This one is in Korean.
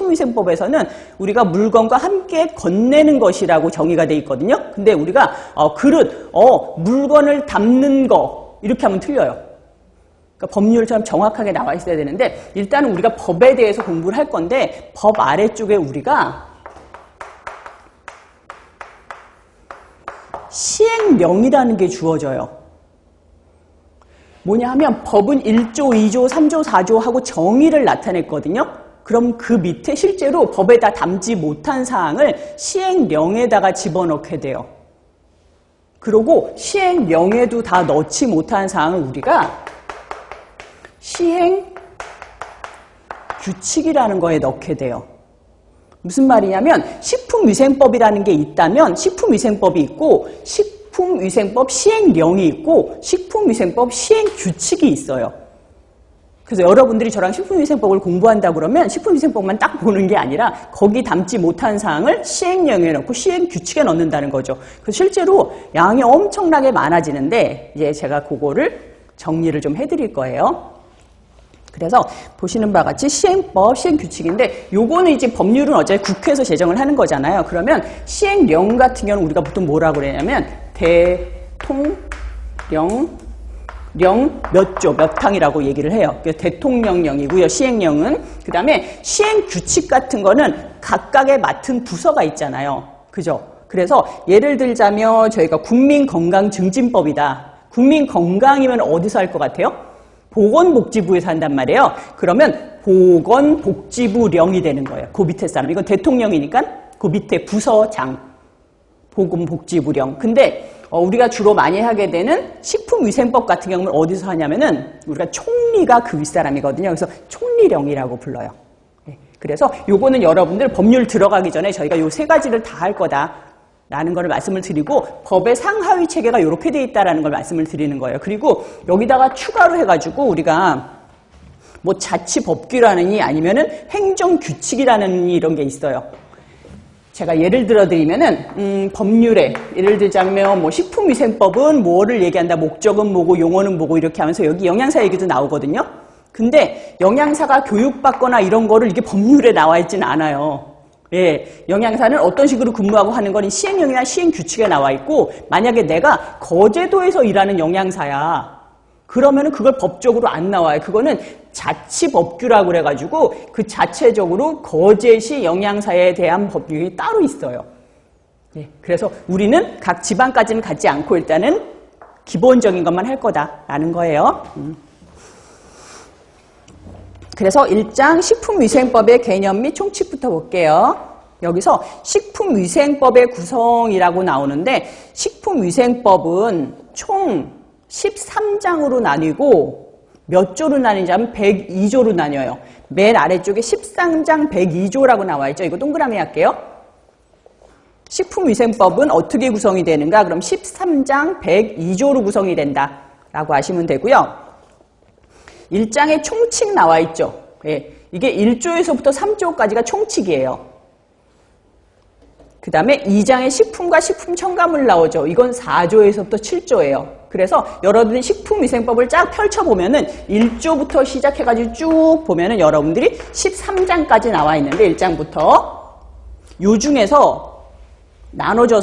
식품위생법에서는 우리가 물건과 함께 건네는 것이라고 정의가 돼 있거든요. 근데 우리가 그릇, 물건을 담는 거 이렇게 하면 틀려요. 그러니까 법률처럼 정확하게 나와 있어야 되는데 일단은 우리가 법에 대해서 공부를 할 건데 법 아래쪽에 우리가 시행령이라는 게 주어져요. 뭐냐 하면 법은 1조, 2조, 3조, 4조 하고 정의를 나타냈거든요. 그럼 그 밑에 실제로 법에다 담지 못한 사항을 시행령에다가 집어넣게 돼요. 그리고 시행령에도 다 넣지 못한 사항을 우리가 시행규칙이라는 거에 넣게 돼요. 무슨 말이냐면 식품위생법이라는 게 있다면 식품위생법이 있고 식품위생법 시행령이 있고 식품위생법 시행규칙이 있어요. 그래서 여러분들이 저랑 식품위생법을 공부한다 그러면 식품위생법만 딱 보는 게 아니라 거기 담지 못한 사항을 시행령에 넣고 시행규칙에 넣는다는 거죠. 그래서 실제로 양이 엄청나게 많아지는데 이제 제가 그거를 정리를 좀 해드릴 거예요. 그래서 보시는 바와 같이 시행법, 시행규칙인데 요거는 이제 법률은 어차피 국회에서 제정을 하는 거잖아요. 그러면 시행령 같은 경우는 우리가 보통 뭐라고 그러냐면 대통령 몇 조, 몇 항이라고 얘기를 해요. 대통령령이고요. 시행령은. 그 다음에 시행규칙 같은 거는 각각의 맡은 부서가 있잖아요. 그죠? 그래서 예를 들자면 저희가 국민건강증진법이다. 국민건강이면 어디서 할 것 같아요? 보건복지부에서 한단 말이에요. 그러면 보건복지부령이 되는 거예요. 그 밑에 사람. 이건 대통령이니까 그 밑에 부서장. 보건복지부령. 근데 우리가 주로 많이 하게 되는 식품위생법 같은 경우는 어디서 하냐면은 우리가 총리가 그 윗사람이거든요. 그래서 총리령이라고 불러요. 그래서 요거는 여러분들 법률 들어가기 전에 저희가 요 세 가지를 다 할 거다라는 걸 말씀을 드리고 법의 상하위 체계가 이렇게 돼 있다라는 걸 말씀을 드리는 거예요. 그리고 여기다가 추가로 해가지고 우리가 뭐 자치법규라느니 아니면은 행정규칙이라는 이런 게 있어요. 제가 예를 들어 드리면은 법률에 예를 들자면 뭐 식품위생법은 뭐를 얘기한다, 목적은 뭐고 용어는 뭐고 이렇게 하면서 여기 영양사 얘기도 나오거든요. 근데 영양사가 교육받거나 이런 거를 이게 법률에 나와 있지는 않아요. 예, 영양사는 어떤 식으로 근무하고 하는 건 시행령이나 시행규칙에 나와 있고 만약에 내가 거제도에서 일하는 영양사야. 그러면은 그걸 법적으로 안 나와요. 그거는 자치법규라고 그래가지고 그 자체적으로 거제시 영양사에 대한 법률이 따로 있어요. 예, 그래서 우리는 각 지방까지는 가지 않고 일단은 기본적인 것만 할 거다라는 거예요. 그래서 1장 식품위생법의 개념 및 총칙부터 볼게요. 여기서 식품위생법의 구성이라고 나오는데 식품위생법은 총 13장으로 나뉘고 몇 조로 나뉘냐면 102조로 나뉘어요. 맨 아래쪽에 13장 102조라고 나와 있죠. 이거 동그라미 할게요. 식품위생법은 어떻게 구성이 되는가? 그럼 13장 102조로 구성이 된다라고 하시면 되고요. 1장에 총칙 나와 있죠. 예, 이게 1조에서부터 3조까지가 총칙이에요. 그 다음에 2장에 식품과 식품 첨가물 나오죠. 이건 4조에서부터 7조예요. 그래서 여러분들이 식품위생법을 쫙 펼쳐보면은 1조부터 시작해가지고 쭉 보면은 여러분들이 13장까지 나와 있는데 1장부터 요 중에서 나눠져서